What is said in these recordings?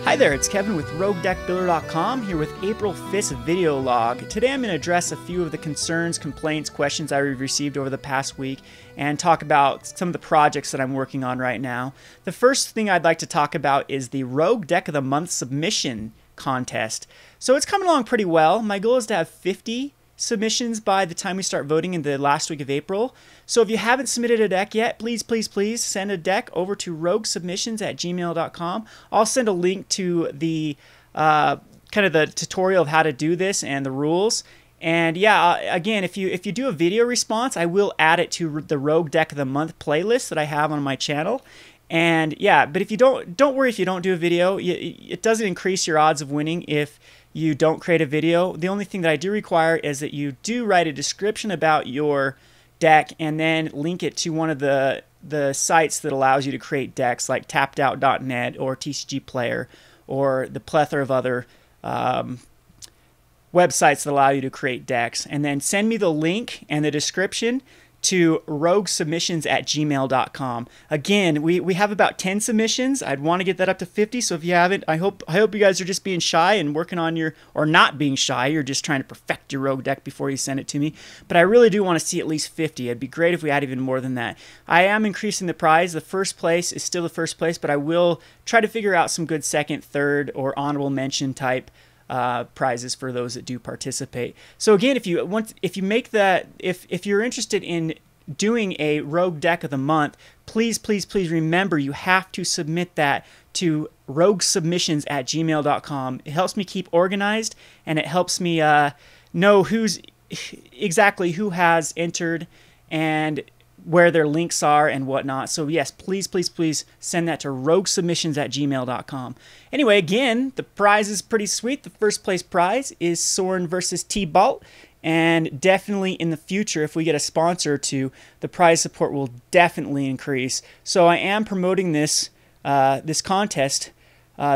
Hi there, it's Kevin with RogueDeckBuilder.com here with April 5th's video log. Today I'm going to address a few of the concerns, complaints, questions I received over the past week and talk about some of the projects that I'm working on right now. The first thing I'd like to talk about is the Rogue Deck of the Month submission contest. So it's coming along pretty well. My goal is to have 50 submissions by the time we start voting in the last week of April. So if you haven't submitted a deck yet, please send a deck over to roguesubmissions@gmail.com. I'll send a link to the kind of the tutorial of how to do this and the rules. And yeah, again, if you do a video response, I will add it to the Rogue Deck of the Month playlist that I have on my channel. And yeah, but if you don't worry if you don't do a video. It doesn't increase your odds of winning if you don't create a video. The only thing that I do require is that you do write a description about your deck and then link it to one of the sites that allows you to create decks, like tappedout.net or TCG Player or the plethora of other websites that allow you to create decks. And then send me the link and the description to roguesubmissions@gmail.com. Again, we have about 10 submissions. I'd want to get that up to 50, so if you haven't, I hope you guys are just being shy and working on your, or not being shy, you're just trying to perfect your rogue deck before you send it to me. But I really do want to see at least 50. It'd be great if we had even more than that. I am increasing the prize. The first place is still the first place, but I will try to figure out some good second, third, or honorable mention type prizes for those that do participate. So again, if you're interested in doing a Rogue Deck of the Month, please remember you have to submit that to roguesubmissions@gmail.com. It helps me keep organized and it helps me know exactly who has entered and where their links are and whatnot. So yes, please send that to roguesubmissions@gmail.com. Anyway, again, the prize is pretty sweet. The first place prize is Soren versus T-Balt. And definitely in the future, if we get a sponsor to, the prize support will definitely increase. So I am promoting this this contest.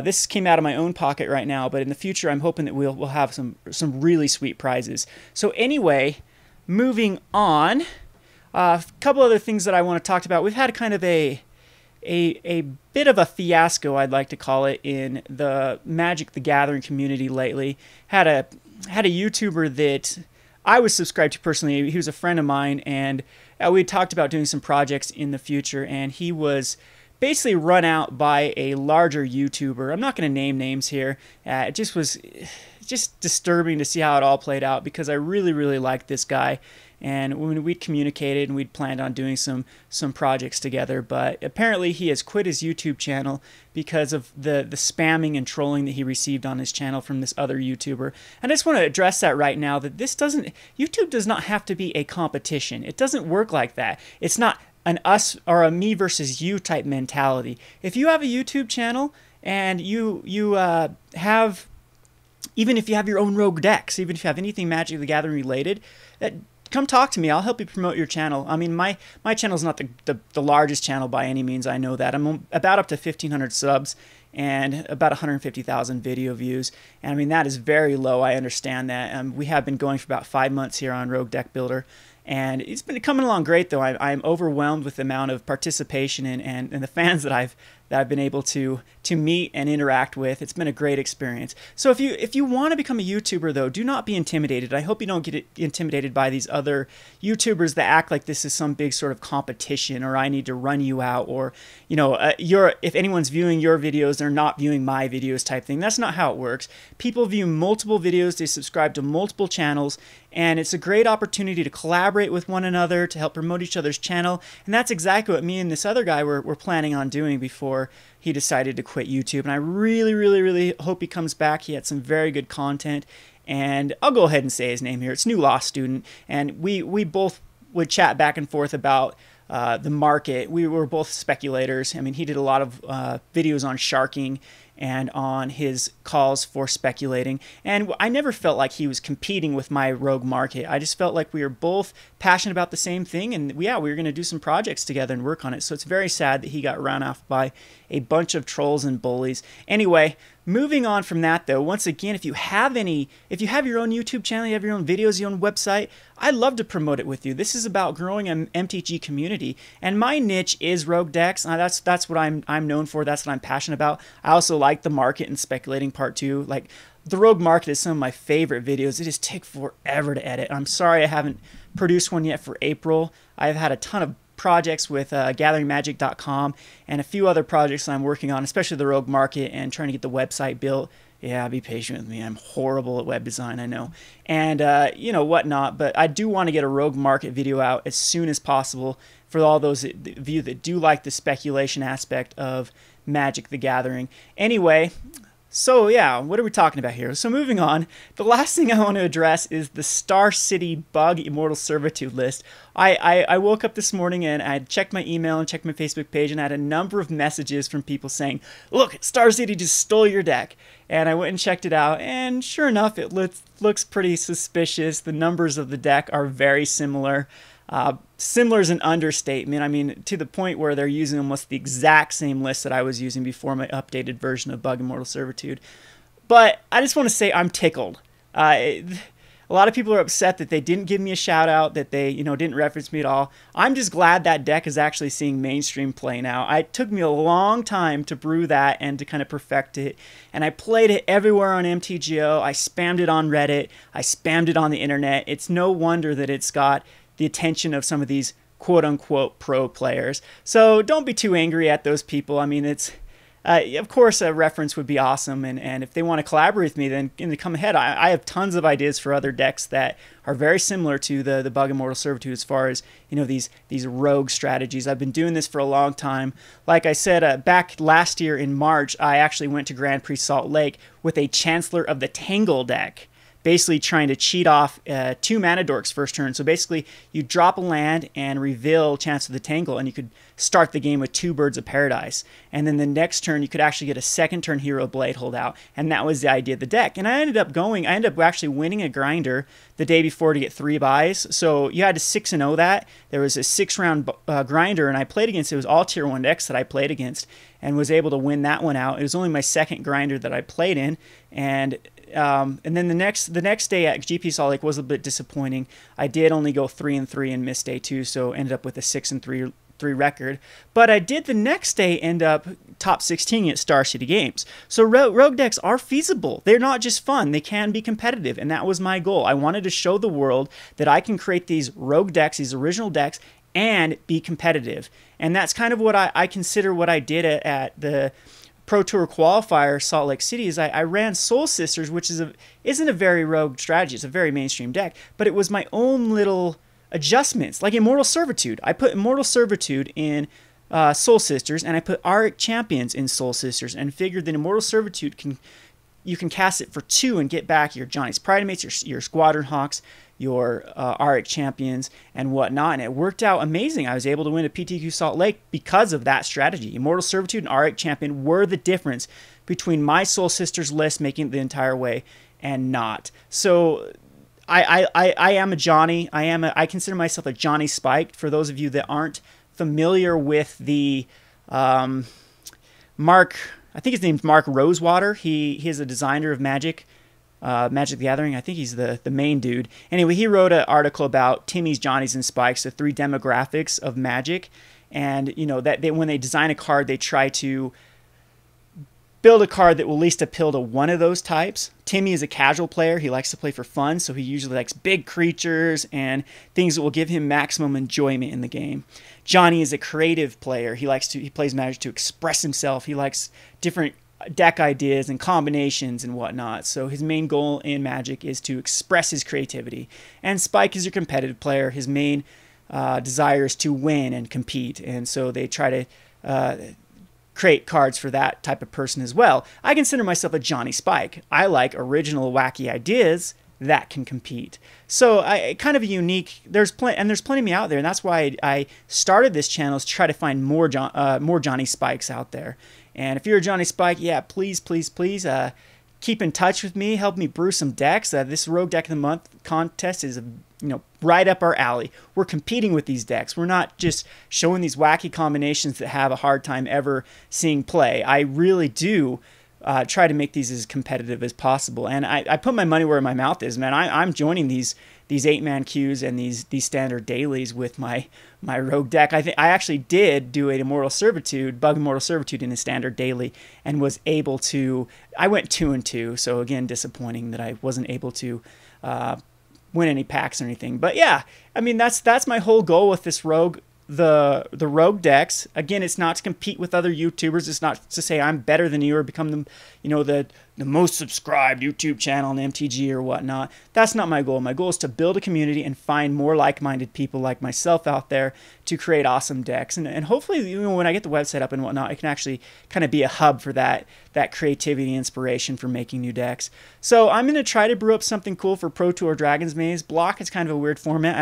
This came out of my own pocket right now, but in the future, I'm hoping that we'll have some really sweet prizes. So anyway, moving on. A couple other things that I want to talk about. We've had kind of a bit of a fiasco, I'd like to call it, in the Magic the Gathering community lately. Had a YouTuber that I was subscribed to personally. He was a friend of mine, and we talked about doing some projects in the future, and he was basically run out by a larger YouTuber. I'm not going to name names here. It just was just disturbing to see how it all played out, because I really liked this guy. And when we'd communicated and we'd planned on doing some projects together, but apparently he has quit his YouTube channel because of the spamming and trolling that he received on his channel from this other YouTuber. And I just want to address that right now, that YouTube does not have to be a competition. It doesn't work like that. It's not an us or a me versus you type mentality. If you have a YouTube channel and you have, even if you have your own rogue decks, even if you have anything Magic the Gathering related, come talk to me. I'll help you promote your channel. I mean, my channel is not the largest channel by any means. I know that. I'm about up to 1,500 subs and about 150,000 video views. And I mean, that is very low. I understand that. We have been going for about 5 months here on Rogue Deck Builder. And it's been coming along great, though. I'm overwhelmed with the amount of participation and the fans that I've been able to meet and interact with. It's been a great experience. So if you want to become a YouTuber, though, do not be intimidated. I hope you don't get intimidated by these other YouTubers that act like this is some big sort of competition, or I need to run you out, or if anyone's viewing your videos, they're not viewing my videos type thing. That's not how it works. People view multiple videos, they subscribe to multiple channels, and it's a great opportunity to collaborate with one another, to help promote each other's channel. And that's exactly what me and this other guy were planning on doing before he decided to quit YouTube. And I really hope he comes back. He had some very good content. And I'll go ahead and say his name here. It's Newlawstudent. And we both would chat back and forth about the market. We were both speculators. I mean, he did a lot of videos on sharking and on his calls for speculating. And I never felt like he was competing with my rogue market. I just felt like we were both passionate about the same thing, and yeah, we were going to do some projects together and work on it. So it's very sad that he got run off by a bunch of trolls and bullies. Anyway, moving on from that, though, once again, if you have your own YouTube channel, you have your own videos, your own website, I'd love to promote it with you. This is about growing an MTG community, and my niche is rogue decks. That's what I'm known for. That's what I'm passionate about. I also like the market and speculating part too. Like, the rogue market is some of my favorite videos. It just takes forever to edit. I'm sorry I haven't produced one yet for April. I've had a ton of projects with gatheringmagic.com and a few other projects that I'm working on, especially the rogue market and trying to get the website built. Yeah, be patient with me. I'm horrible at web design, I know. And, whatnot. But I do want to get a rogue market video out as soon as possible for all those of you that do like the speculation aspect of Magic the Gathering. Anyway, so yeah, what are we talking about here? So moving on, the last thing I want to address is the Star City Bug Immortal Servitude list. I woke up this morning and I checked my email and checked my Facebook page, and I had a number of messages from people saying, look, Star City just stole your deck. And I went and checked it out, and sure enough, it looks pretty suspicious. The numbers of the deck are very similar. Similar is an understatement. I mean, to the point where they're using almost the exact same list that I was using before my updated version of Bug Immortal Servitude. But I just want to say I'm tickled. A lot of people are upset that they didn't give me a shout out, that they, didn't reference me at all. I'm just glad that deck is actually seeing mainstream play now. It took me a long time to brew that and to kind of perfect it. And I played it everywhere on MTGO. I spammed it on Reddit. I spammed it on the internet. It's no wonder that it's got the attention of some of these quote-unquote pro players. So don't be too angry at those people. I mean, it's of course a reference would be awesome, and if they want to collaborate with me, then come ahead. I have tons of ideas for other decks that are very similar to the Bug Immortal Servitude as far as these rogue strategies. I've been doing this for a long time. Like I said, back last year in March, I actually went to Grand Prix Salt Lake with a Chancellor of the Tangle deck, basically trying to cheat off 2 mana dorks first turn. So basically, you drop a land and reveal Chance of the Tangle, and you could start the game with 2 Birds of Paradise. And then the next turn, you could actually get a second turn Hero Blade holdout, and that was the idea of the deck. And I ended up actually winning a grinder the day before to get 3 buys. So you had to 6-0 that. There was a 6-round grinder, and I played against, it was all tier 1 decks that I played against, and was able to win that one out. It was only my second grinder that I played in, and then the next day at GP Salt Lake was a bit disappointing. I did only go 3-3 and missed day 2, so ended up with a 6-3 record. But I did the next day end up top 16 at Star City Games. So rogue decks are feasible. They're not just fun. They can be competitive, and that was my goal. I wanted to show the world that I can create these rogue decks, these original decks, and be competitive. And that's kind of what I consider what I did at the Pro Tour qualifier Salt Lake City. Is I ran Soul Sisters, which isn't a very rogue strategy. It's a very mainstream deck, but it was my own little adjustments, like Immortal Servitude. I put Immortal Servitude in Soul Sisters, and I put Auric Champions in Soul Sisters, and figured that Immortal Servitude you can cast it for 2 and get back your Johnny's Pridemates, your Squadron Hawks, your Auric Champions, and whatnot, and it worked out amazing. I was able to win a PTQ Salt Lake because of that strategy. Immortal Servitude and Auric Champion were the difference between my Soul Sisters list making it the entire way and not. So I am a Johnny. I consider myself a Johnny Spike. For those of you that aren't familiar with the Mark, I think his name's Mark Rosewater. He is a designer of Magic the Gathering. I think he's the main dude. Anyway, he wrote an article about Timmy's, Johnny's, and Spikes, the 3 demographics of Magic. And, that when they design a card, they try to build a card that will at least appeal to one of those types. Timmy is a casual player. He likes to play for fun, so he usually likes big creatures and things that will give him maximum enjoyment in the game. Johnny is a creative player. He plays Magic to express himself. He likes different deck ideas and combinations and whatnot. So his main goal in Magic is to express his creativity. And Spike is your competitive player. His main desire is to win and compete. And so they try to create cards for that type of person as well. I consider myself a Johnny Spike. I like original, wacky ideas that can compete. So kind of a unique. There's plenty of me out there, and that's why I started this channel, is to try to find more Johnny Spikes out there. And if you're a Johnny Spike, yeah, please keep in touch with me. Help me brew some decks. This Rogue Deck of the Month contest is right up our alley. We're competing with these decks. We're not just showing these wacky combinations that have a hard time ever seeing play. I really do try to make these as competitive as possible. And I put my money where my mouth is, man. I'm joining these 8-man queues and these standard dailies with my rogue deck. I actually did do a bug Immortal Servitude in a standard daily, and was able to. I went 2-2, so again, disappointing that I wasn't able to win any packs or anything. But yeah, I mean that's my whole goal with this rogue. The rogue decks, again, it's not to compete with other YouTubers. It's not to say I'm better than you or become the most subscribed YouTube channel on MTG or whatnot. That's not my goal. My goal is to build a community and find more like-minded people like myself out there to create awesome decks. And hopefully, when I get the website up and whatnot, it can actually kind of be a hub for that creativity and inspiration for making new decks. So I'm going to try to brew up something cool for Pro Tour Dragon's Maze. Block is kind of a weird format.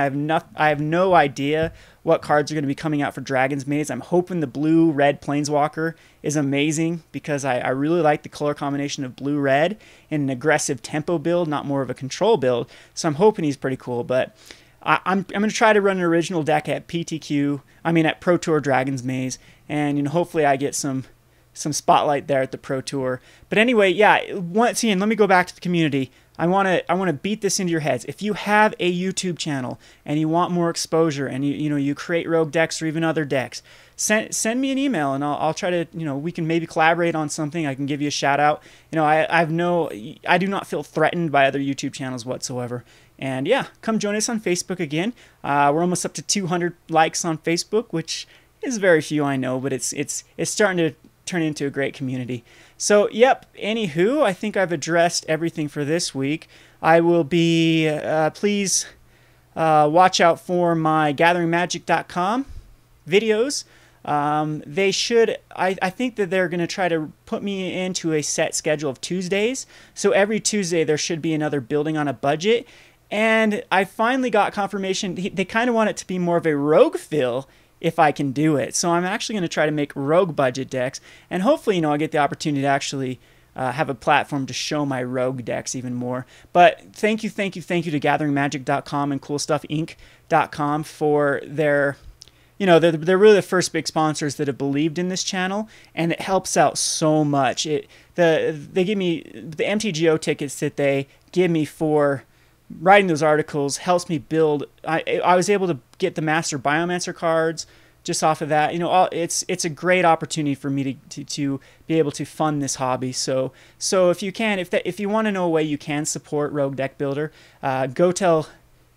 I have no idea what cards are going to be coming out for Dragon's Maze. I'm hoping the blue-red Planeswalker is amazing, because I really like the color combination of blue-red in an aggressive tempo build, not more of a control build. So I'm hoping he's pretty cool. But I'm going to try to run an original deck at at Pro Tour Dragon's Maze, and hopefully I get some spotlight there at the Pro Tour. But anyway, yeah, once again, let me go back to the community. I want to beat this into your heads. If you have a YouTube channel and you want more exposure, and you create rogue decks or even other decks, send me an email, and I'll try to, we can maybe collaborate on something. I can give you a shout out. I do not feel threatened by other YouTube channels whatsoever. And yeah, come join us on Facebook again. We're almost up to 200 likes on Facebook, which is very few, I know, but it's starting to turn into a great community. So, yep, anywho, I think I've addressed everything for this week. I will be, please watch out for my GatheringMagic.com videos. I think that they're going to try to put me into a set schedule of Tuesdays. So every Tuesday there should be another building on a budget. And I finally got confirmation. They kind of want it to be more of a rogue fill if I can do it. So I'm actually going to try to make rogue budget decks, and hopefully, I'll get the opportunity to actually have a platform to show my rogue decks even more. But thank you to GatheringMagic.com and CoolStuffInc.com for their, they're really the first big sponsors that have believed in this channel, and it helps out so much. They give me the MTGO tickets that they give me for writing those articles, helps me build. I was able to get the Master Biomancer cards just off of that. It's a great opportunity for me to be able to fund this hobby. So if you can, if you want to know a way you can support Rogue Deck Builder, go support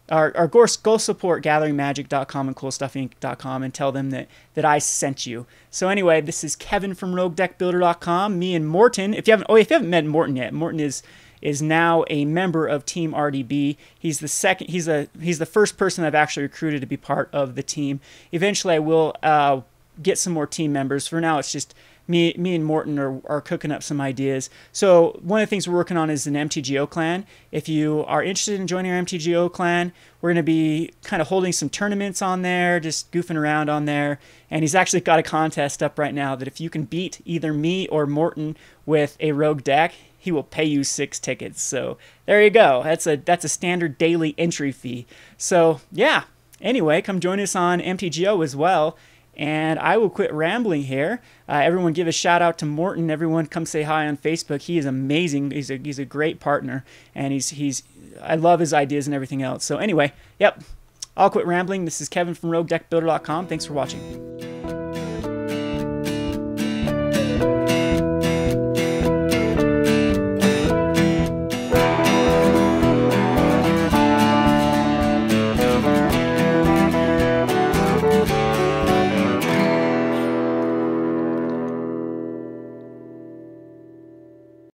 GatheringMagic.com and CoolStuffInc.com and tell them that I sent you. So anyway, this is Kevin from RogueDeckBuilder.com. Me and Morton. If you haven't met Morton yet, Morton is now a member of Team RDB. He's the first person I've actually recruited to be part of the team. Eventually I will get some more team members. For now, it's just me and Morton are cooking up some ideas. So one of the things we're working on is an MTGO clan. If you are interested in joining our MTGO clan, we're going to be kind of holding some tournaments on there, just goofing around on there. And he's actually got a contest up right now that if you can beat either me or Morton with a rogue deck, he will pay you 6 tickets. So there you go. That's a standard daily entry fee. So yeah, anyway, come join us on MTGO as well. And I will quit rambling here. Everyone give a shout out to Morton. Everyone come say hi on Facebook. He is amazing. He's a great partner, and I love his ideas and everything else. So anyway, yep, I'll quit rambling. This is Kevin from RogueDeckBuilder.com. Thanks for watching.